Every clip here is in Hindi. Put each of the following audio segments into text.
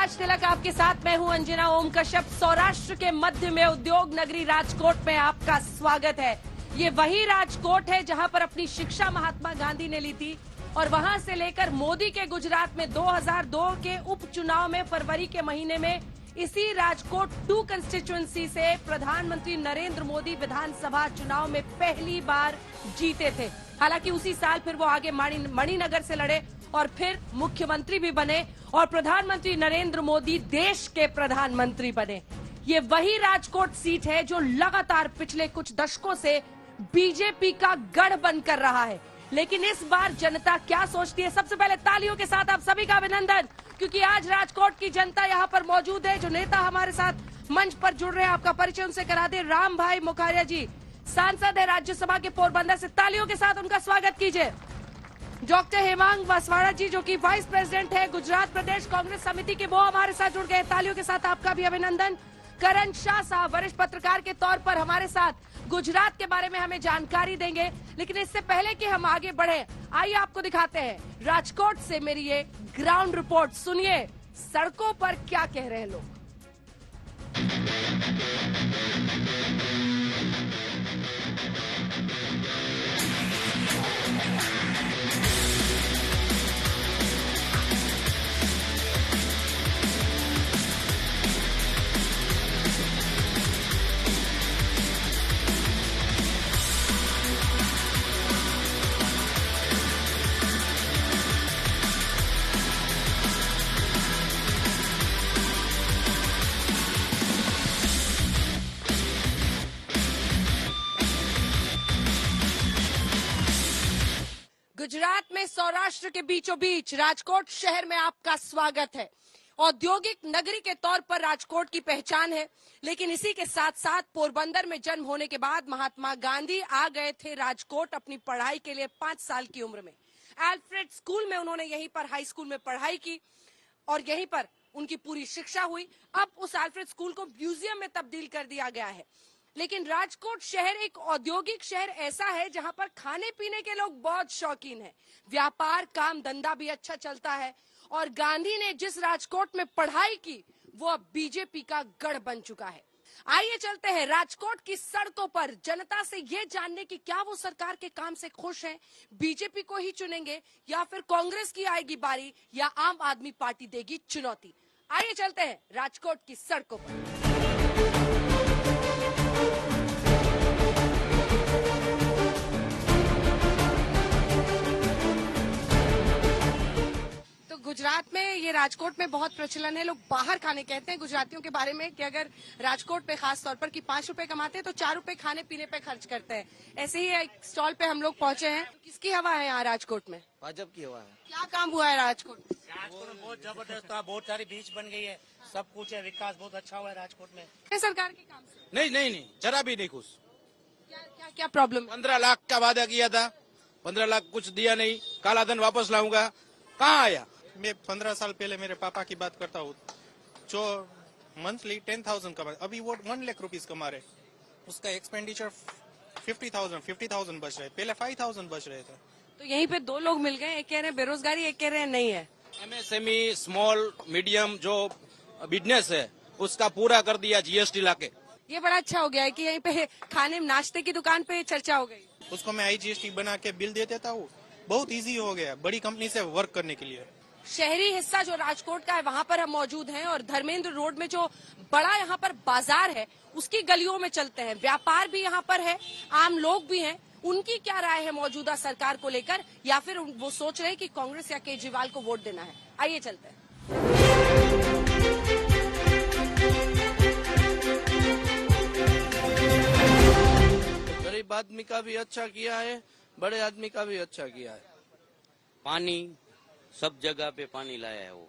राज तिलक आपके साथ, मैं हूं अंजना ओम कश्यप। सौराष्ट्र के मध्य में उद्योग नगरी राजकोट में आपका स्वागत है। ये वही राजकोट है जहां पर अपनी शिक्षा महात्मा गांधी ने ली थी और वहां से लेकर मोदी के गुजरात में 2002 के उपचुनाव में फरवरी के महीने में इसी राजकोट 2 कंस्टिट्यूएंसी से प्रधानमंत्री नरेंद्र मोदी विधानसभा चुनाव में पहली बार जीते थे। हालांकि उसी साल फिर वो आगे मणिनगर से लड़े और फिर मुख्यमंत्री भी बने और प्रधानमंत्री नरेंद्र मोदी देश के प्रधानमंत्री बने। ये वही राजकोट सीट है जो लगातार पिछले कुछ दशकों से बीजेपी का गढ़ बनकर रहा है। लेकिन इस बार जनता क्या सोचती है? सबसे पहले तालियों के साथ आप सभी का अभिनंदन, क्योंकि आज राजकोट की जनता यहाँ पर मौजूद है। जो नेता हमारे साथ मंच पर जुड़ रहे हैं, आपका परिचय उनसे करा दे। राम भाई मुखारिया जी सांसद है राज्यसभा के पोरबंदर से, तालियों के साथ उनका स्वागत कीजिए। डॉक्टर हेमांग वासवाड़ा जी जो कि वाइस प्रेसिडेंट है गुजरात प्रदेश कांग्रेस समिति के, वो हमारे साथ जुड़ गए, तालियों के साथ आपका भी अभिनंदन। करण शाह साहब वरिष्ठ पत्रकार के तौर पर हमारे साथ गुजरात के बारे में हमें जानकारी देंगे। लेकिन इससे पहले कि हम आगे बढ़े, आइए आपको दिखाते हैं राजकोट से मेरी ये ग्राउंड रिपोर्ट। सुनिए सड़कों पर क्या कह रहे हैं लोग। गुजरात में सौराष्ट्र के बीचों बीच राजकोट शहर में आपका स्वागत है। औद्योगिक नगरी के तौर पर राजकोट की पहचान है, लेकिन इसी के साथ साथ पोरबंदर में जन्म होने के बाद महात्मा गांधी आ गए थे राजकोट अपनी पढ़ाई के लिए 5 साल की उम्र में। एल्फ्रेड स्कूल में उन्होंने यहीं पर हाई स्कूल में पढ़ाई की और यहीं पर उनकी पूरी शिक्षा हुई। अब उस एल्फ्रेड स्कूल को म्यूजियम में तब्दील कर दिया गया है। लेकिन राजकोट शहर एक औद्योगिक शहर ऐसा है जहां पर खाने पीने के लोग बहुत शौकीन हैं। व्यापार काम धंधा भी अच्छा चलता है और गांधी ने जिस राजकोट में पढ़ाई की वो अब बीजेपी का गढ़ बन चुका है। आइए चलते हैं राजकोट की सड़कों पर जनता से ये जानने की क्या वो सरकार के काम से खुश हैं, बीजेपी को ही चुनेंगे या फिर कांग्रेस की आएगी बारी या आम आदमी पार्टी देगी चुनौती। आइए चलते हैं राजकोट की सड़कों पर। गुजरात में ये राजकोट में बहुत प्रचलन है, लोग बाहर खाने कहते हैं गुजरातियों के बारे में कि अगर राजकोट पे खास तौर पर कि 5 रुपए कमाते हैं तो 4 रुपए खाने पीने पे खर्च करते हैं। ऐसे ही एक स्टॉल पे हम लोग पहुंचे हैं। तो किसकी हवा है यहाँ राजकोट में? भाजपा की हवा है। क्या काम हुआ है राजकोट में? राजकोट में बहुत जबरदस्त, बहुत सारी बीच बन गई है, सब कुछ है, विकास बहुत अच्छा हुआ है राजकोट में। सरकार के काम से नहीं, जरा भी नहीं खुश। क्या प्रॉब्लम? 15 लाख का वादा किया था, 15 लाख कुछ दिया नहीं। काला धन वापस लाऊंगा, कहाँ आया? मैं 15 साल पहले मेरे पापा की बात करता हूँ, जो मंथली 10,000 कमा, अभी वो 1 लाख रुपीज कमा रहे। उसका एक्सपेंडिचर 50,000 बच रहे, पहले 5,000 बच रहे थे। तो यहीं पे 2 लोग मिल गए, एक कह रहे हैं बेरोजगारी, एक कह रहे हैं नहीं है। MSME स्मॉल मीडियम जो बिजनेस है उसका पूरा कर दिया जीएसटी लाके। ये बड़ा अच्छा हो गया है कि यहीं पे खाने नाश्ते की दुकान पे चर्चा हो गई। उसको मैं IGST बना के बिल दे देता हूँ, बहुत इजी हो गया बड़ी कंपनी से वर्क करने के लिए। शहरी हिस्सा जो राजकोट का है वहां पर हम मौजूद हैं और धर्मेंद्र रोड में जो बड़ा यहाँ पर बाजार है उसकी गलियों में चलते हैं। व्यापार भी यहाँ पर है, आम लोग भी हैं। उनकी क्या राय है मौजूदा सरकार को लेकर, या फिर वो सोच रहे हैं कि कांग्रेस या केजरीवाल को वोट देना है? आइए चलते हैं। गरीब आदमी का भी अच्छा किया है, बड़े आदमी का भी अच्छा किया है। पानी सब जगह पे पानी लाया है, वो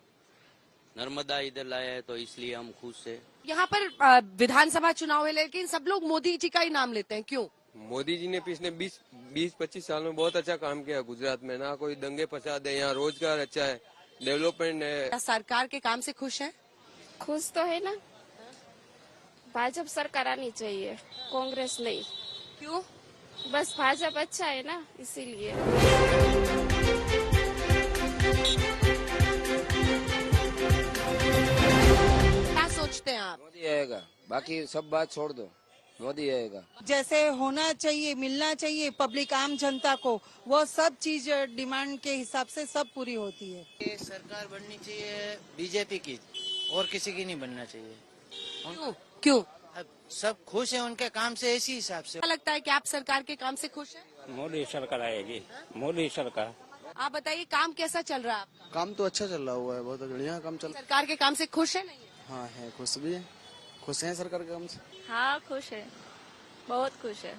नर्मदा इधर लाया है, तो इसलिए हम खुश है। यहाँ पर विधानसभा चुनाव है लेकिन सब लोग मोदी जी का ही नाम लेते हैं, क्यों? मोदी जी ने पिछले 20-25 साल में बहुत अच्छा काम किया गुजरात में। ना कोई दंगे फसाद है, यहाँ रोजगार अच्छा है, डेवलपमेंट है। सरकार के काम से खुश है? खुश तो है ना, भाजपा सरकार आनी चाहिए, कांग्रेस नहीं। क्यों? बस भाजपा अच्छा है ना, इसीलिए। आएगा, बाकी सब बात छोड़ दो, मोदी आएगा। जैसे होना चाहिए, मिलना चाहिए पब्लिक आम जनता को, वो सब चीज डिमांड के हिसाब से सब पूरी होती है। ये सरकार बननी चाहिए बीजेपी की, और किसी की नहीं बनना चाहिए। क्यों क्यों अब सब खुश है उनके काम से, इसी हिसाब से। क्या लगता है कि आप सरकार के काम से खुश हैं? मोदी सरकार आएगी, मोदी सरकार। आप बताइए काम कैसा चल रहा है आपका? काम तो अच्छा चल रहा हुआ है, बहुत बढ़िया काम चल। सरकार के काम से खुश है नहीं है? हाँ है, खुश भी है, खुश हैं सरकार के काम से। हाँ खुश है, बहुत खुश है।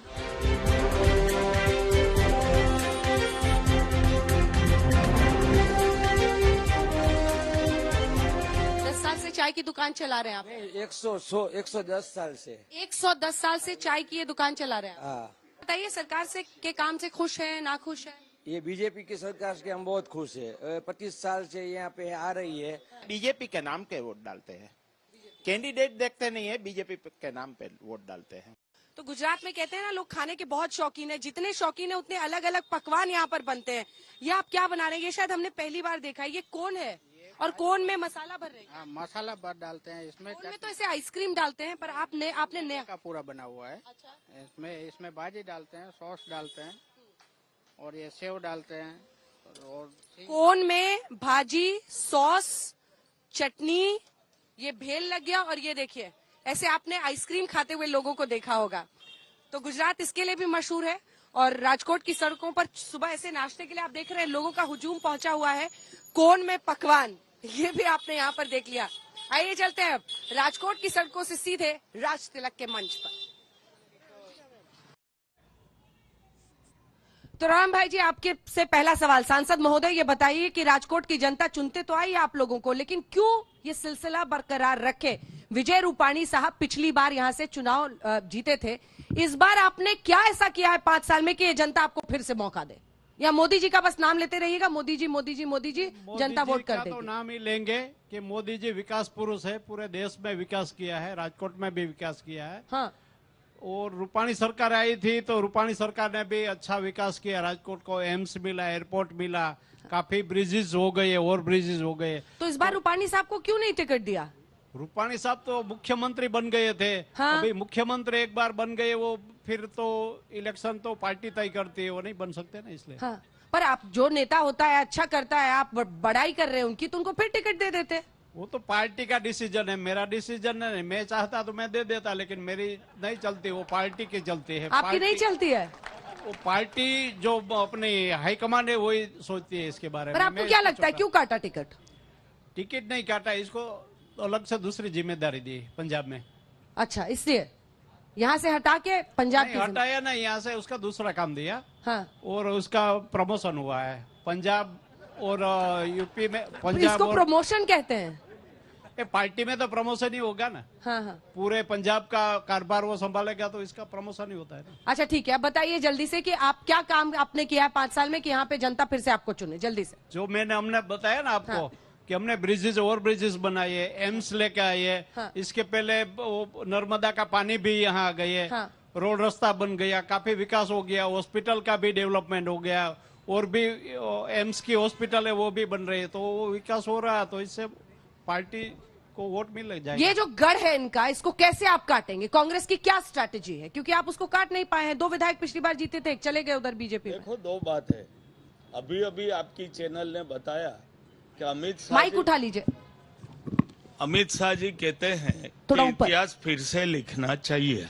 चाय की दुकान चला रहे हैं आप? 110 साल से। 110 साल से चाय की ये दुकान चला रहे हैं आप? हाँ, बताइए सरकार से के काम से खुश है ना खुश है? ये बीजेपी की सरकार से हम बहुत खुश है। 25 साल से यहाँ पे आ रही है। बीजेपी के नाम के वोट डालते हैं, कैंडिडेट देखते नहीं है, बीजेपी के नाम पे वोट डालते हैं। तो गुजरात में कहते हैं ना लोग खाने के बहुत शौकीन है, जितने शौकीन है उतने अलग अलग पकवान यहाँ पर बनते हैं। ये आप क्या बना रहे हैं? ये शायद हमने पहली बार देखा है। ये कौन है और कौन में मसाला भर रहे हैं? मसाला भर डालते हैं इसमें। कौन में तो ऐसे आइसक्रीम डालते हैं, पर आपने नया का पूरा बना हुआ है। अच्छा। इसमें भाजी डालते हैं, सॉस डालते हैं, और ये सेव डालते हैं, और कोन में भाजी, सॉस, चटनी, ये भेल लग गया। और ये देखिए ऐसे आपने आइसक्रीम खाते हुए लोगों को देखा होगा। तो गुजरात इसके लिए भी मशहूर है, और राजकोट की सड़कों पर सुबह ऐसे नाश्ते के लिए आप देख रहे हैं लोगों का हुजूम पहुंचा हुआ है। कोन में पकवान, ये भी आपने यहाँ पर देख लिया। आइए चलते हैं अब राजकोट की सड़कों से सीधे राज तिलक के मंच पर। तो राम भाई जी, आपके से पहला सवाल, सांसद महोदय ये बताइए कि राजकोट की जनता चुनते तो आई आप लोगों को, लेकिन क्यों ये सिलसिला बरकरार रखे? विजय रूपाणी साहब पिछली बार यहाँ से चुनाव जीते थे, इस बार आपने क्या ऐसा किया है 5 साल में कि ये जनता आपको फिर से मौका दे? या मोदी जी का बस नाम लेते रहिएगा, मोदी जी मोदी जी मोदी जी, जनता वोट कर देगी? तो नाम ही लेंगे कि मोदी जी विकास पुरुष है, पूरे देश में विकास किया है, राजकोट में भी विकास किया है। हाँ। और रूपाणी सरकार आई थी तो रूपाणी सरकार ने भी अच्छा विकास किया, राजकोट को एम्स मिला, एयरपोर्ट मिला, काफी ब्रिजेस हो गए, और ब्रिजेस हो गए। तो इस बार रूपाणी साहब को क्यों नहीं टिकट दिया? रूपाणी साहब तो मुख्यमंत्री बन गए थे। हाँ? अभी मुख्यमंत्री एक बार बन गए, वो फिर तो इलेक्शन तो पार्टी तय करती है, वो नहीं बन सकते ना, इसलिए। हाँ, पर आप जो नेता होता है अच्छा करता है, आप बड़ाई कर रहे हैं उनकी, तो उनको फिर टिकट दे देते। वो तो पार्टी का डिसीजन है, मेरा डिसीजन नहीं। मैं चाहता तो मैं दे देता, लेकिन मेरी नहीं चलती, वो पार्टी की चलती है। आपकी नहीं चलती है? वो पार्टी जो अपनी हाईकमांड है वही सोचती है इसके बारे में। पर आपको क्या लगता है क्यों काटा टिकट? टिकट नहीं काटा, इसको अलग से दूसरी जिम्मेदारी दी पंजाब में। अच्छा, इसलिए यहाँ से हटा के पंजाब की हटाया ना, यहाँ से उसका दूसरा काम दिया। हाँ। और उसका प्रमोशन हुआ है पंजाब और यूपी में। पंजाब इसको प्रमोशन कहते हैं? पार्टी में तो प्रमोशन ही होगा ना। हाँ हाँ। पूरे पंजाब का कारोबार वो संभालेगा तो इसका प्रमोशन ही होता है ना। अच्छा ठीक है, अब बताइए जल्दी से कि आप क्या काम आपने किया है 5 साल में कि यहाँ पे जनता फिर से आपको चुने, जल्दी से। जो हमने बताया ना आपको। हाँ। कि हमने ब्रिजेस, ओवर ब्रिजेस बनाए, एम्स लेके आए। हाँ। इसके पहले नर्मदा का पानी भी यहाँ आ गए। हाँ। रोड रास्ता बन गया, काफी विकास हो गया, हॉस्पिटल का भी डेवलपमेंट हो गया, और भी एम्स की हॉस्पिटल है वो भी बन रही है, तो वो विकास हो रहा है, तो इससे पार्टी को वोट मिल जाएगा। ये जो गढ़ है इनका, इसको कैसे आप काटेंगे? कांग्रेस की क्या स्ट्रैटेजी है? क्योंकि आप उसको काट नहीं पाए हैं। 2 विधायक पिछली बार जीते थे, चले गए उधर बीजेपी। देखो 2 बात है, अभी अभी आपकी चैनल ने बताया कि अमित शाह, माइक उठा लीजिए। अमित शाह जी कहते हैं कि इतिहास फिर से लिखना चाहिए।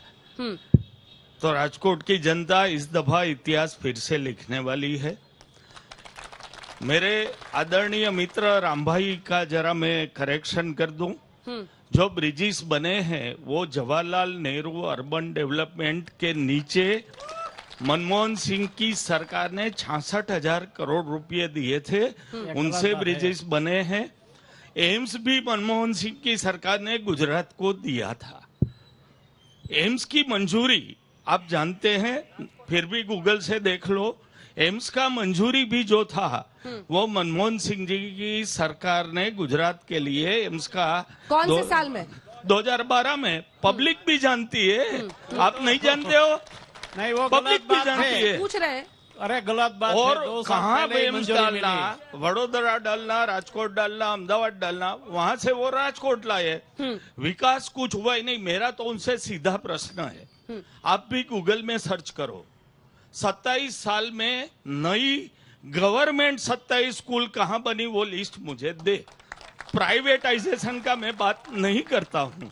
तो राजकोट की जनता इस दफा इतिहास फिर से लिखने वाली है। मेरे आदरणीय मित्र रामभाई का जरा मैं करेक्शन कर दूं। जो ब्रिजेस बने हैं वो जवाहरलाल नेहरू अर्बन डेवलपमेंट के नीचे मनमोहन सिंह की सरकार ने 66,000 करोड़ रुपए दिए थे, उनसे ब्रिजेस बने हैं। एम्स भी मनमोहन सिंह की सरकार ने गुजरात को दिया था। एम्स की मंजूरी आप जानते हैं, फिर भी गूगल से देख लो। एम्स का मंजूरी भी जो था वो मनमोहन सिंह जी की सरकार ने गुजरात के लिए एम्स का कौन से साल में? 2012 में। पब्लिक भी जानती है, आप नहीं जानते हो? नहीं, वो पब्लिक भी जानती है। पूछ रहे हैं। अरे गलत बात है, और 2 साल कहाँ पहले ही बेम्स मंजूरी डालना, मिली। वडोदरा डालना, राजकोट डालना, अहमदाबाद डालना, वहां से वो राजकोट लाए। विकास कुछ हुआ ही नहीं। मेरा तो उनसे सीधा प्रश्न है, आप भी गूगल में सर्च करो, 27 साल में नई गवर्नमेंट 27 स्कूल कहां बनी वो लिस्ट मुझे दे। प्राइवेटाइजेशन का मैं बात नहीं करता हूं।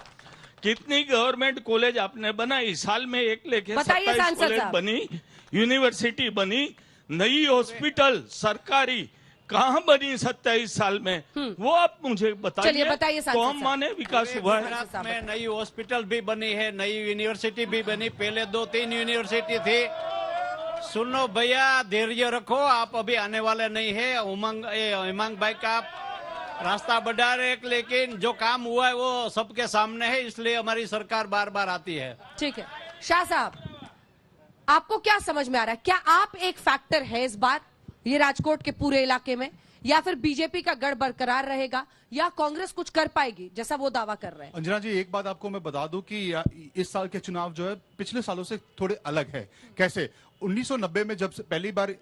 कितनी गवर्नमेंट कॉलेज आपने बनाई, साल में एक लेके 27 कॉलेज बनी, यूनिवर्सिटी बनी, नई हॉस्पिटल सरकारी कहां बनी 27 साल में, वो आप मुझे बताइए। तो हम माने विकास हुआ है। गुजरात में नई हॉस्पिटल भी बनी है, नई यूनिवर्सिटी भी बनी, पहले 2-3 यूनिवर्सिटी थी। सुनो भैया, धैर्य रखो, आप अभी आने वाले नहीं है। उमंग भाई का रास्ता बढ़ा रहे, लेकिन जो काम हुआ है वो सबके सामने है, इसलिए हमारी सरकार बार बार आती है। ठीक है, शाह साहब, आपको क्या समझ में आ रहा है? क्या आप एक फैक्टर है इस बार ये राजकोट के पूरे इलाके में, या फिर बीजेपी का गढ़ बरकरार रहेगा, या कांग्रेस कुछ कर पाएगी जैसा वो दावा कर रहे हैं? अंजना जी, एक बात आपको मैं बता दूं कि इस साल के चुनाव जो है पिछले सालों से थोड़े अलग है। कैसे? 1990 में जब पहली बार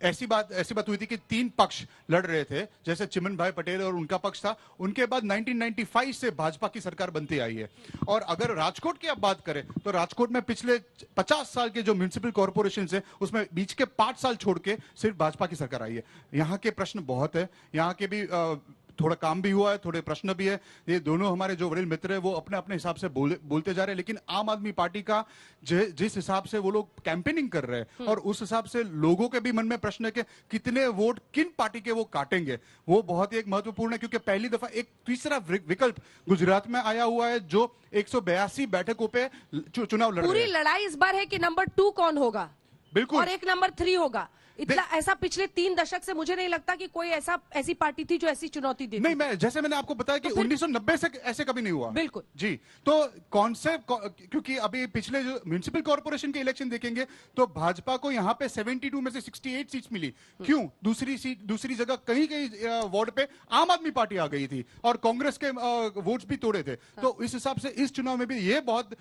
ऐसी बात हुई थी कि 3 पक्ष लड़ रहे थे, जैसे चिमन भाई पटेल और उनका पक्ष था। उनके बाद 1995 से भाजपा की सरकार बनती आई है। और अगर राजकोट की आप बात करें तो राजकोट में पिछले 50 साल के जो म्युनिसिपल कॉर्पोरेशन है उसमें बीच के 5 साल छोड़ के सिर्फ भाजपा की सरकार आई है। यहाँ के प्रश्न बहुत है, यहाँ के भी थोड़ा काम भी हुआ है, थोड़े प्रश्न भी है। ये दोनों हमारे जो वरील मित्र है वो अपने अपने हिसाब से बोलते जा रहे हैं, लेकिन आम आदमी पार्टी का जिस हिसाब से वो लोग कैंपेनिंग कर रहे हैं और उस हिसाब से लोगों के भी मन में प्रश्न है कि कितने वोट किन पार्टी के वो काटेंगे, वो बहुत ही एक महत्वपूर्ण है। क्योंकि पहली दफा एक तीसरा विकल्प गुजरात में आया हुआ है जो 182 बैठकों पे चुनाव लड़ रहे हैं। पूरी लड़ाई इस बार है कि नंबर 2 कौन होगा, बिल्कुल, और एक नंबर 3 होगा। इतना ऐसा पिछले 3 दशक से मुझे नहीं लगता कि कोई ऐसी पार्टी थी जो ऐसी चुनौती देती। नहीं, मैं जैसे मैंने आपको बताया कि 1990 से ऐसे कभी नहीं हुआ। बिल्कुल जी। तो कॉन्सेप्ट, क्योंकि अभी पिछले जो म्युनिसिपल कॉर्पोरेशन के इलेक्शन देखेंगे तो भाजपा को यहाँ पे 72 में से 68 सीट्स मिली। क्यों? दूसरी जगह कहीं वार्ड पे आम आदमी पार्टी आ गई थी और कांग्रेस के वोट्स भी तोड़े थे। तो इस हिसाब से इस चुनाव में भी ये बहुत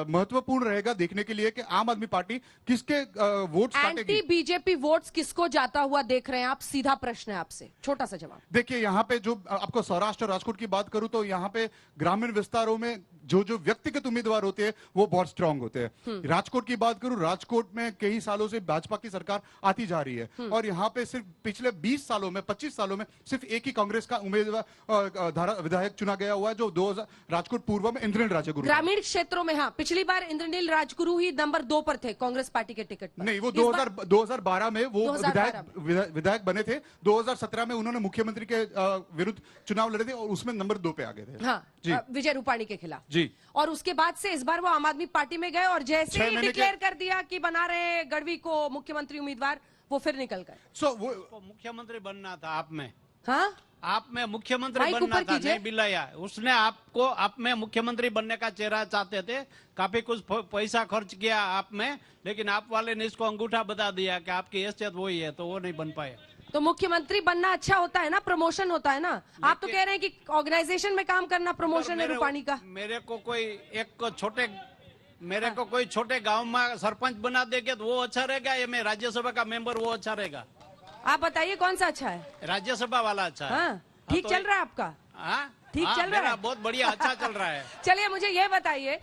महत्वपूर्ण रहेगा देखने के लिए कि आम आदमी पार्टी किसके वोट्स काटेगी। एंटी बीजेपी वोट्स किसको जाता हुआ देख रहे हैं आप? सीधा प्रश्न है आपसे, छोटा सा जवाब। देखिए, यहाँ पे जो आपको सौराष्ट्र और राजकोट की बात करूं तो यहाँ पे ग्रामीण विस्तारों में जो व्यक्तिगत उम्मीदवार होते हैं वो बहुत स्ट्रांग होते हैं। राजकोट की बात करूं, राजकोट में कई सालों से भाजपा की सरकार आती जा रही है और यहाँ पे सिर्फ पिछले 20 सालों में 25 सालों में सिर्फ एक ही कांग्रेस का उम्मीदवार विधायक चुना गया हुआ है, जो 2000 राजकोट पूर्व में इंद्रनील राजगुरु। ग्रामीण क्षेत्रों में, हाँ, पिछली बार इंद्रनील राजगुरु ही नंबर 2 पर थे कांग्रेस पार्टी के टिकट पर। नहीं, वो 2012 में वो विधायक बने थे। 2017 में उन्होंने मुख्यमंत्री के विरुद्ध चुनाव लड़े थे और उसमें नंबर 2 पे आ गए थे। हाँ, विजय रूपाणी के खिलाफ। जी। और उसके बाद से इस बार वो आम आदमी पार्टी में गए और जैसे ही डिक्लेयर कर दिया कि बना रहे हैं गढ़वी को मुख्यमंत्री उम्मीदवार, वो फिर निकल गए। वो मुख्यमंत्री बनना था आप में। हाँ, आप में मुख्यमंत्री बनना था, नहीं बिलाया उसने आपको। आप में मुख्यमंत्री बनने का चेहरा चाहते थे, काफी कुछ पैसा खर्च किया आप में, लेकिन आप वाले ने इसको अंगूठा बता दिया कि आपकी हैसियत वही है, तो वो नहीं बन पाए। तो मुख्यमंत्री बनना अच्छा होता है ना, प्रमोशन होता है ना। आप तो कह रहे हैं कि ऑर्गेनाइजेशन में काम करना प्रमोशन है रूपाणी का। मेरे को कोई छोटे गांव में सरपंच बना देंगे तो वो अच्छा रहेगा, या मैं राज्यसभा का मेंबर वो अच्छा रहेगा? आप बताइए कौन सा अच्छा है? राज्यसभा वाला अच्छा है। हाँ, ठीक चल रहा है आपका? ठीक चल रहा है, बहुत बढ़िया, अच्छा चल रहा है। चलिए मुझे ये बताइए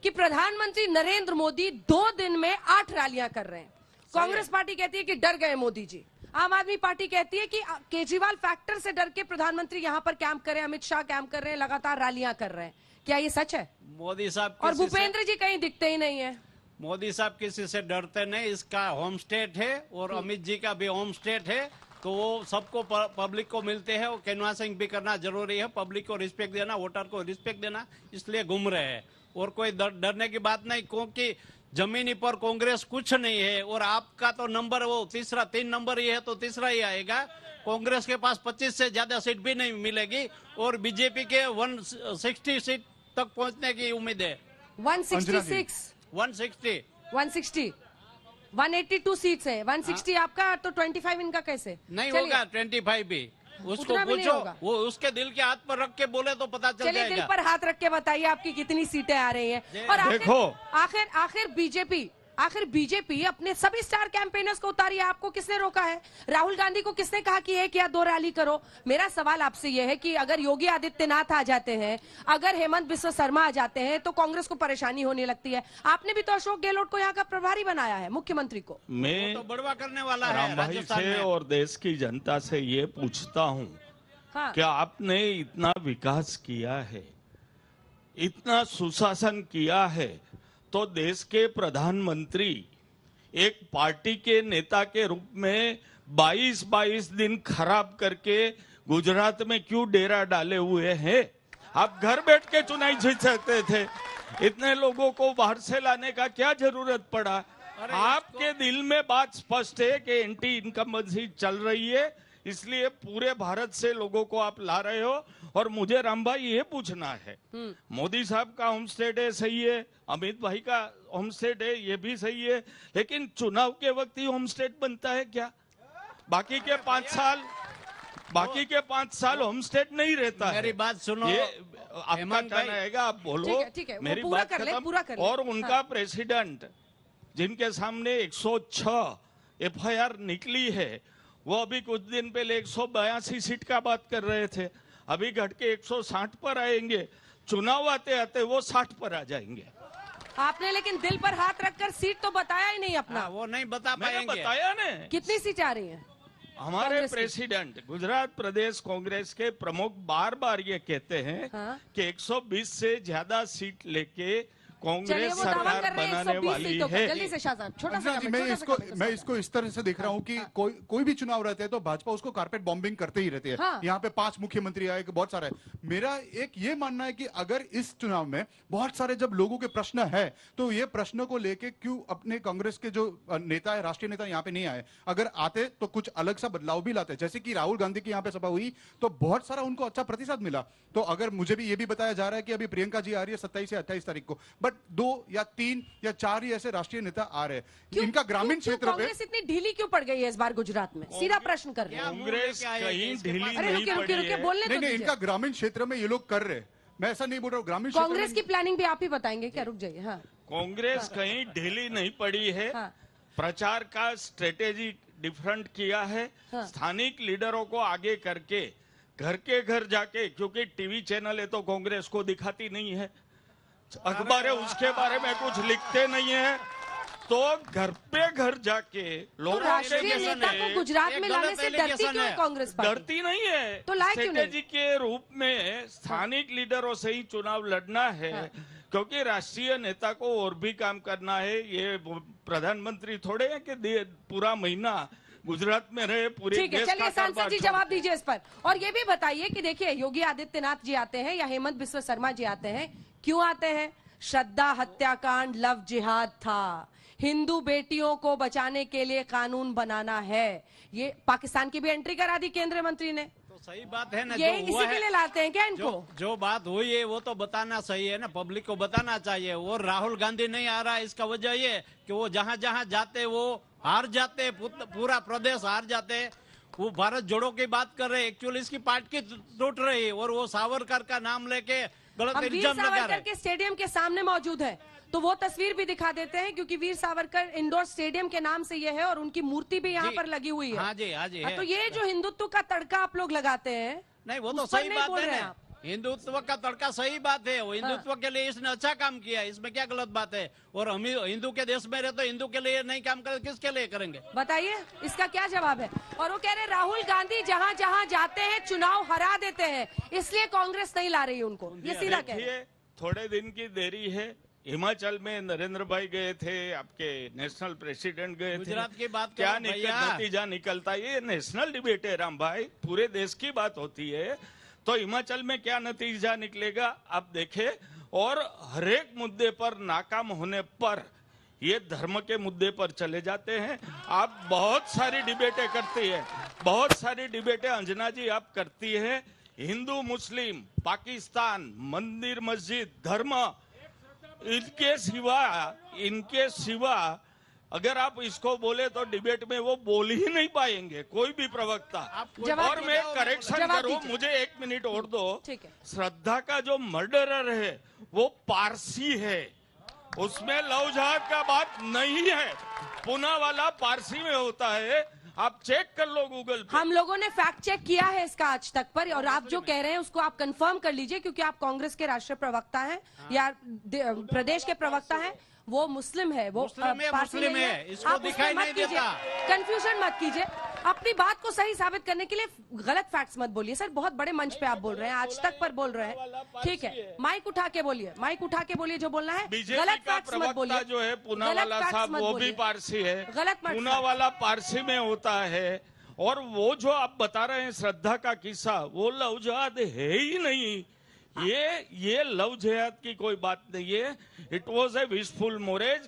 कि प्रधानमंत्री नरेंद्र मोदी 2 दिन में 8 रैलियां कर रहे हैं। कांग्रेस पार्टी कहती है कि डर गए मोदी जी, आम आदमी पार्टी कहती है कि केजरीवाल फैक्टर से डर के प्रधानमंत्री यहाँ पर कैंप कर रहे हैं, अमित शाह कैंप कर रहे हैं, लगातार रैलियां कर रहे हैं। क्या ये सच है? मोदी साहब और भूपेंद्र जी कहीं दिखते ही नहीं है। मोदी साहब किसी से डरते नहीं, इसका होम स्टेट है और अमित जी का भी होम स्टेट है, तो वो सबको पब्लिक को मिलते हैं। वो कैनवासिंग भी करना जरूरी है, पब्लिक को रिस्पेक्ट देना, वोटर को रिस्पेक्ट देना, इसलिए घूम रहे हैं। और कोई डरने की बात नहीं, क्योंकि जमीनी पर कांग्रेस कुछ नहीं है। और आपका तो नंबर वो 3 नंबर ही है, तो तीसरा ही आएगा। कांग्रेस के पास 25 से ज्यादा सीट भी नहीं मिलेगी और बीजेपी के 160 सीट तक पहुंचने की उम्मीद है। 182 सीट्स है, 160 आपका, तो 25 इनका कैसे नहीं होगा? 25 भी उसको पूछो, वो उसके दिल के हाथ पर रख के बोले तो पता चल जाएगा। दिल पर हाथ रख के बताइए आपकी कितनी सीटें आ रही हैं। और आखिर बीजेपी आखिर बीजेपी अपने सभी स्टार कैंपेनर्स को उतारी है, आपको किसने रोका है? राहुल गांधी को किसने कहा कि 1 या 2 रैली करो? मेरा सवाल आपसे यह है कि अगर योगी आदित्यनाथ आ जाते हैं, अगर हेमंत बिस्वा शर्मा आ जाते हैं, तो कांग्रेस को परेशानी होने लगती है। आपने भी तो अशोक गहलोत को यहाँ का प्रभारी बनाया है, मुख्यमंत्री को। मैं तो बड़वा करने वाला है राम भाई राजस्थान से में। और देश की जनता से ये पूछता हूँ, हाँ। क्या आपने इतना विकास किया है, इतना सुशासन किया है, तो देश के प्रधानमंत्री एक पार्टी के नेता के रूप में 22 दिन खराब करके गुजरात में क्यों डेरा डाले हुए हैं? आप घर बैठ के चुनाव जीत सकते थे, इतने लोगों को बाहर से लाने का क्या जरूरत पड़ा? आपके दिल में बात स्पष्ट है कि एंटी इनकम्बेंसी चल रही है, इसलिए पूरे भारत से लोगों को आप ला रहे हो। और मुझे राम भाई ये पूछना है, मोदी साहब का होम स्टेट है, सही है, अमित भाई का होम स्टेट है, ये भी सही है, लेकिन चुनाव के वक्त ही होम स्टेट बनता है क्या? बाकी के 5 साल होम स्टेट नहीं रहता है। मेरी बात सुनो, ये आपका टर्न आएगा, आप बोलो। ठीक है, वो मेरी पूरा बात कर ले, खत्म। पूरा कर ले। और उनका प्रेसिडेंट जिनके सामने 106 FIR निकली है, वो अभी कुछ दिन पहले 182 सीट का बात कर रहे थे, अभी घट के 160 पर आएंगे। चुनाव आते आते वो 60 पर आ जाएंगे। आपने लेकिन दिल पर हाथ रखकर सीट तो बताया ही नहीं अपना। वो नहीं बता मैंने पाएंगे। बताया ने, कितनी सीट आ रही है? हमारे कांग्रेस की? प्रेसिडेंट गुजरात प्रदेश कांग्रेस के प्रमुख बार बार ये कहते हैं कि 120 से ज्यादा सीट लेके चलिए, कांग्रेस वो दावा सरकार कर रहे हैं बनाने 120 वाली सीटों का। है। जल्दी से शाहजाद, छोटा सा अंजना जी, comment, छोटा सा मैं इसको इस तरह से देख रहा हूँ कि कोई भी चुनाव रहते हैं तो भाजपा उसको कारपेट बॉम्बिंग करते ही रहती है। हाँ। यहाँ पे 5 मुख्यमंत्री आए, बहुत सारा है। मेरा एक ये मानना है कि अगर इस चुनाव में बहुत सारे जब लोगों के प्रश्न है, तो ये प्रश्न को लेके क्यों अपने कांग्रेस के जो नेता है, राष्ट्रीय नेता यहाँ पे नहीं आए? अगर आते तो कुछ अलग सा बदलाव भी लाते। जैसे कि राहुल गांधी की यहाँ पे सभा हुई तो बहुत सारा उनको अच्छा प्रतिशत मिला। तो अगर मुझे भी ये भी बताया जा रहा है कि अभी प्रियंका जी आ रही है 27 से 28 तारीख को, बट 2 या 3 या 4 ही ऐसे राष्ट्रीय नेता आ रहे हैं। इनका ग्रामीण क्षेत्र पे कांग्रेस इतनी ढीली क्यों पड़ गई है इस बार गुजरात में? सीधा प्रश्न कर रहे हैं। कांग्रेस कहीं ढीली अरे नहीं रुकिए रुकिए पड़ी रुकिए, है। बोलने तो नहीं, दीजिए। इनका ग्रामीण क्षेत्र में ये लोग कर रहे हैं। मैं ऐसा नहीं बोल रहा हूँ, ग्रामीण क्षेत्र कांग्रेस में की प्लानिंग भी आप ही बताएंगे क्या? रुक जाइए। हाँ, कांग्रेस कहीं ढीली नहीं पड़ी है। हाँ। प्रचार का स्ट्रेटेजी डिफरेंट किया है। हाँ। स्थानिक लीडरों को आगे करके घर के घर जाके, क्योंकि टीवी चैनल है तो कांग्रेस को दिखाती नहीं है, अखबार है उसके बारे में कुछ लिखते नहीं है, तो घर पे घर जाके तो लोगों के राष्ट्रीय नेता को गुजरात में लाने से डरती क्यों है कांग्रेस पार्टी? डरती नहीं है, तो लाए क्यों नहीं? स्ट्रेटेजी के रूप में स्थानिक लीडरों से ही चुनाव लड़ना है। क्योंकि राष्ट्रीय नेता को और भी काम करना है। ये प्रधानमंत्री थोड़े हैं कि पूरा महीना गुजरात में रहे, पूरे ठीक है, देश का चलिए सांसद कारोबार जी छोड़- जवाब दीजिए इस पर। और ये भी बताइए कि देखिए, योगी आदित्यनाथ जी आते हैं या हेमंत बिस्वा शर्मा जी आते हैं, क्यों आते हैं? श्रद्धा हत्याकांड, लव जिहाद था, हिंदू बेटियों को बचाने के लिए कानून बनाना है, ये पाकिस्तान की भी एंट्री करा दी केंद्रीय मंत्री ने। तो सही बात है ना, ये जो हुआ इसी के है, लिए लाते हैं क्या इनको? जो बात हुई है वो तो बताना सही है ना, पब्लिक को बताना चाहिए। और राहुल गांधी नहीं आ रहा, इसका वजह ये कि वो जहां जहां जाते वो हार जाते, पूरा प्रदेश हार जाते। वो भारत जोड़ो की बात कर रहे हैं, एक्चुअली इसकी पार्टी टूट रही है और वो सावरकर का नाम लेके गलत हम वीर इल्जाम लगा सावरकर रहे। के स्टेडियम के सामने मौजूद है, तो वो तस्वीर भी दिखा देते हैं, क्योंकि वीर सावरकर इंडोर स्टेडियम के नाम से ये है और उनकी मूर्ति भी यहाँ जी। पर लगी हुई है। हाँ जी, हाँ जी, हाँ, है। तो ये जो हिंदुत्व का तड़का आप लोग लगाते हैं, नहीं वो तो उस पर सही नहीं बात बोल है रहे ना, आप। हिंदुत्व का तड़का सही बात है। वो हिंदुत्व के लिए इसने अच्छा काम किया, इसमें क्या गलत बात है? और हम हिंदू के देश में रहे तो हिंदू के लिए नहीं काम करे, किसके लिए करेंगे? बताइए इसका क्या जवाब है? और वो कह रहे राहुल गांधी जहां जहां जाते हैं चुनाव हरा देते हैं, इसलिए कांग्रेस नहीं ला रही उनको, ये सीधा कह रहे हैं। देखिए, थोड़े दिन की देरी है। हिमाचल में नरेंद्र भाई गए थे, आपके नेशनल प्रेसिडेंट गए थे। गुजरात की बात क्या करो भैया। नतीजा निकलता है? ये नेशनल डिबेट है राम भाई, पूरे देश की बात होती है। तो हिमाचल में क्या नतीजा निकलेगा आप देखें। और हरेक मुद्दे पर नाकाम होने पर ये धर्म के मुद्दे पर चले जाते हैं। आप बहुत सारी डिबेटें करती है, बहुत सारी डिबेटें अंजना जी आप करती है, हिंदू मुस्लिम, पाकिस्तान, मंदिर मस्जिद, धर्म, इनके सिवा अगर आप इसको बोले तो डिबेट में वो बोल ही नहीं पाएंगे कोई भी प्रवक्ता। और मैं करेक्शन करूं, मुझे 1 मिनट और दो। ठीक है। श्रद्धा का जो मर्डरर है वो पारसी है, उसमें लव जहाज का बात नहीं है। पूनावाला पारसी में होता है, आप चेक कर लो गूगल पे। हम लोगों ने फैक्ट चेक किया है इसका आज तक पर, और आप जो कह रहे हैं उसको आप कंफर्म कर लीजिए, क्योंकि आप कांग्रेस के राष्ट्रीय प्रवक्ता हैं या प्रदेश के प्रवक्ता हैं। वो मुस्लिम है, वो मुस्लिम है, इसको दिखाई नहीं देता। कंफ्यूजन मत कीजिए, अपनी बात को सही साबित करने के लिए गलत फैक्ट्स मत बोलिए। सर बहुत बड़े मंच पे आप बोल रहे हैं, आज तक पर बोल रहे हैं, ठीक है। माइक उठा के बोलिए, माइक उठा के बोलिए जो बोलना है। गलत फैक्ट्स मत बोलिए। जो है पूनावाला साहब वो भी पारसी है, पूनावाला पारसी में होता है। और वो जो आप बता रहे हैं श्रद्धा का किस्सा, वो लव जिहाद है ही नहीं। ये लव जिहाद की कोई बात नहीं है। It was a wishful marriage,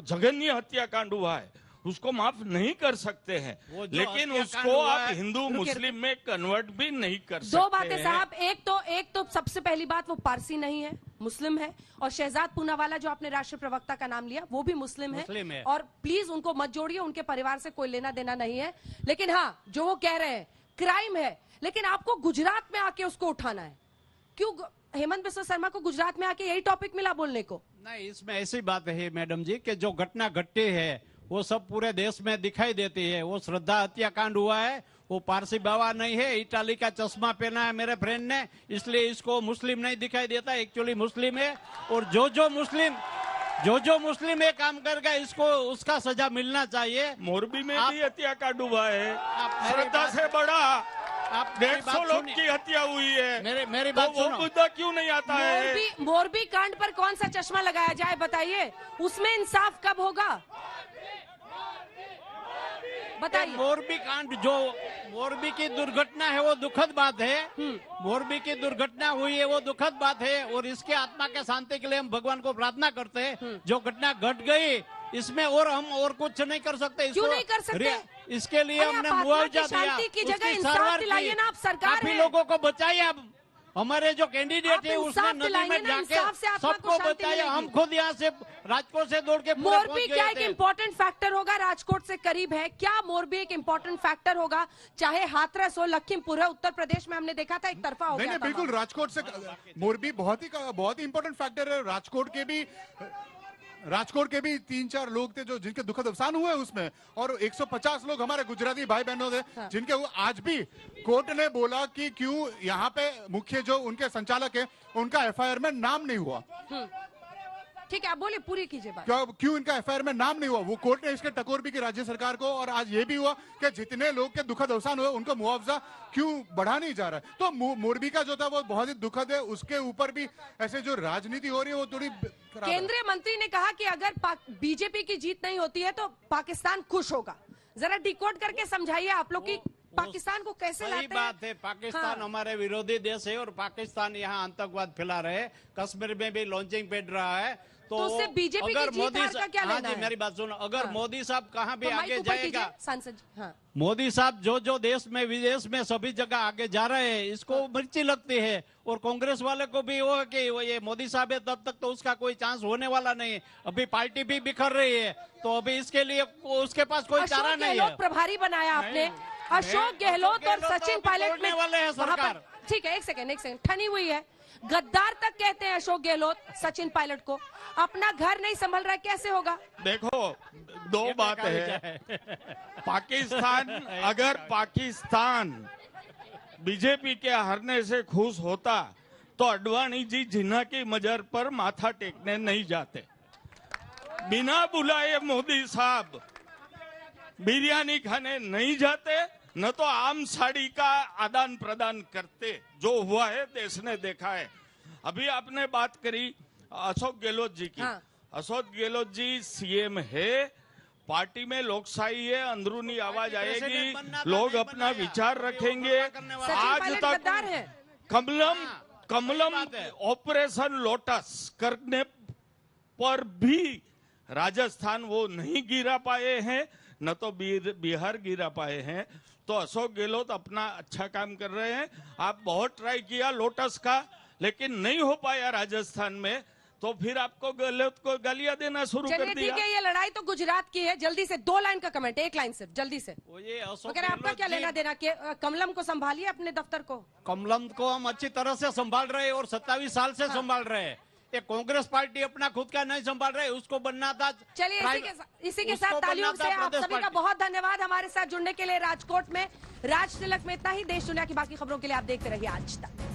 जघन्य हत्याकांड हुआ है, उसको माफ नहीं कर सकते हैं, लेकिन उसको आप हिंदू मुस्लिम में कन्वर्ट भी नहीं कर सकते। दो बातें साहब, एक तो सबसे पहली बात वो पारसी नहीं है, मुस्लिम है। और शहजाद पूनावाला जो आपने राष्ट्रीय प्रवक्ता का नाम लिया वो भी मुस्लिम है। और प्लीज उनको मत जोड़िए, उनके परिवार से कोई लेना देना नहीं है। लेकिन हाँ, जो वो कह रहे हैं क्राइम है, लेकिन आपको गुजरात में आके उसको उठाना है। क्यों हेमंत बिस्वा शर्मा को गुजरात में आके यही टॉपिक मिला बोलने को? नहीं, इसमें ऐसी बात है मैडम जी कि जो घटना घटी है वो सब पूरे देश में दिखाई देती है। वो श्रद्धा हत्याकांड हुआ है, वो पारसी बाबा नहीं है, इटाली का चश्मा पहना है मेरे फ्रेंड ने, इसलिए इसको मुस्लिम नहीं दिखाई देता, एक्चुअली मुस्लिम है। और जो मुस्लिम ये काम करेगा इसको उसका सजा मिलना चाहिए। मोरबी में भी हत्याकांड हुआ है, श्रद्धा से बड़ा 150 लोग की हत्या हुई है। मेरी बात तो वो मुद्दा क्यों नहीं आता है? मोरबी कांड पर कौन सा चश्मा लगाया जाए बताइए, उसमें इंसाफ कब होगा बताइए? मोरबी कांड, जो मोरबी की दुर्घटना है वो दुखद बात है। मोरबी की दुर्घटना हुई है वो दुखद बात है, और इसके आत्मा के शांति के लिए हम भगवान को प्रार्थना करते हैं। जो घटना घट गई इसमें और हम और कुछ नहीं कर सकते। क्यों नहीं कर सकते? इसके लिए हमने मुआवजा दिया, शांति की जगह इंसाफ दिलाइए ना, आप सरकार काफी लोगों को बचाइए। अब हमारे जो कैंडिडेट है उसने नदी में जाके सबको बचाया। हम खुद यहाँ से राजकोट से दौड़ के मोरबी क्या एक इम्पोर्टेंट फैक्टर होगा? राजकोट से करीब है, क्या मोरबी एक इम्पोर्टेंट फैक्टर होगा? चाहे हाथरस हो, लखीमपुर है, उत्तर प्रदेश में हमने देखा था एक तरफा हो गया। बिल्कुल, राजकोट से मोरबी बहुत ही इंपॉर्टेंट फैक्टर है। राजकोट के भी 3-4 लोग थे जो जिनके दुखद अवसान हुए उसमें, और 150 लोग हमारे गुजराती भाई बहनों थे। हाँ। जिनके आज भी कोर्ट ने बोला कि क्यों यहाँ पे मुख्य जो उनके संचालक है उनका एफआईआर में नाम नहीं हुआ। ठीक है, आप बोलिए, पूरी कीजिए बात। क्यों इनका एफआईआर में नाम नहीं हुआ? वो कोर्ट ने इसके टकोर भी की राज्य सरकार को, और आज ये भी हुआ कि जितने लोग के दुखद अवसान हुए उनको मुआवजा क्यों बढ़ा नहीं जा रहा है। तो मोरबी का जो था वो बहुत ही दुखद है, उसके ऊपर भी ऐसे जो राजनीति हो रही है वो थोड़ी। केंद्रीय मंत्री ने कहा कि अगर बीजेपी की जीत नहीं होती है तो पाकिस्तान खुश होगा। जरा डिकोड करके समझाइए आप लोग की पाकिस्तान को कैसे लाते हैं? बात है, पाकिस्तान हमारे विरोधी देश है और पाकिस्तान यहाँ आतंकवाद फैला रहे हैं। कश्मीर में भी लॉन्चिंग पेड़ रहा है, तो उससे बीजेपी की जीत हार का क्या लेना है? मेरी बात सुनो, अगर मोदी साहब कहाँ भी आगे जाएगा, सांसद मोदी साहब जो देश में विदेश में सभी जगह आगे जा रहे हैं, इसको मिर्ची लगती है। और कांग्रेस वाले को भी वो कि ये मोदी साहब है तब तक तो उसका कोई चांस होने वाला नहीं। अभी पार्टी भी बिखर रही है, तो अभी इसके लिए उसके पास कोई चारा नहीं है। प्रभारी बनाया आपने अशोक गहलोत और सचिन पायलट में वाले हैं सरकार। ठीक है, एक सेकंड ठनी हुई है। गद्दार तक कहते हैं अशोक गहलोत सचिन पायलट को। अपना घर नहीं संभल रहा, कैसे होगा? देखो, दो बात है। पाकिस्तान, अगर पाकिस्तान बीजेपी के हारने से खुश होता तो अडवाणी जी जिन्ना की मजार पर माथा टेकने नहीं जाते। बिना बुलाए मोदी साहब बिरयानी खाने नहीं जाते, न तो आम साड़ी का आदान प्रदान करते। जो हुआ है देश ने देखा है। अभी आपने बात करी अशोक गहलोत जी की। हाँ। अशोक गहलोत जी सीएम है, पार्टी में लोकशाही है, अंदरूनी आवाज आएगी, लोग अपना विचार रखेंगे। आज तक कमलम ऑपरेशन लोटस करने पर भी राजस्थान वो नहीं गिरा पाए हैं, न तो बिहार गिरा पाए हैं। तो अशोक गहलोत अपना अच्छा काम कर रहे हैं। आप बहुत ट्राई किया लोटस का, लेकिन नहीं हो पाया राजस्थान में, तो फिर आपको गहलोत को गालियां देना शुरू कर दिया। ठीक है, ये लड़ाई तो गुजरात की है। जल्दी से 2 लाइन का कमेंट, 1 लाइन सिर्फ, जल्दी से। आपका क्या लेना देना? कमलम को संभालिए अपने दफ्तर को। कमलम को हम अच्छी तरह से संभाल रहे हैं और 27 साल से संभाल रहे हैं। ये कांग्रेस पार्टी अपना खुद का नहीं संभाल रहे, उसको बनना था। चलिए इसी के साथ तालियों से आप सभी का बहुत धन्यवाद हमारे साथ जुड़ने के लिए। राजकोट में राज तिलक में इतना ही। देश दुनिया की बाकी खबरों के लिए आप देखते रहिए आज तक।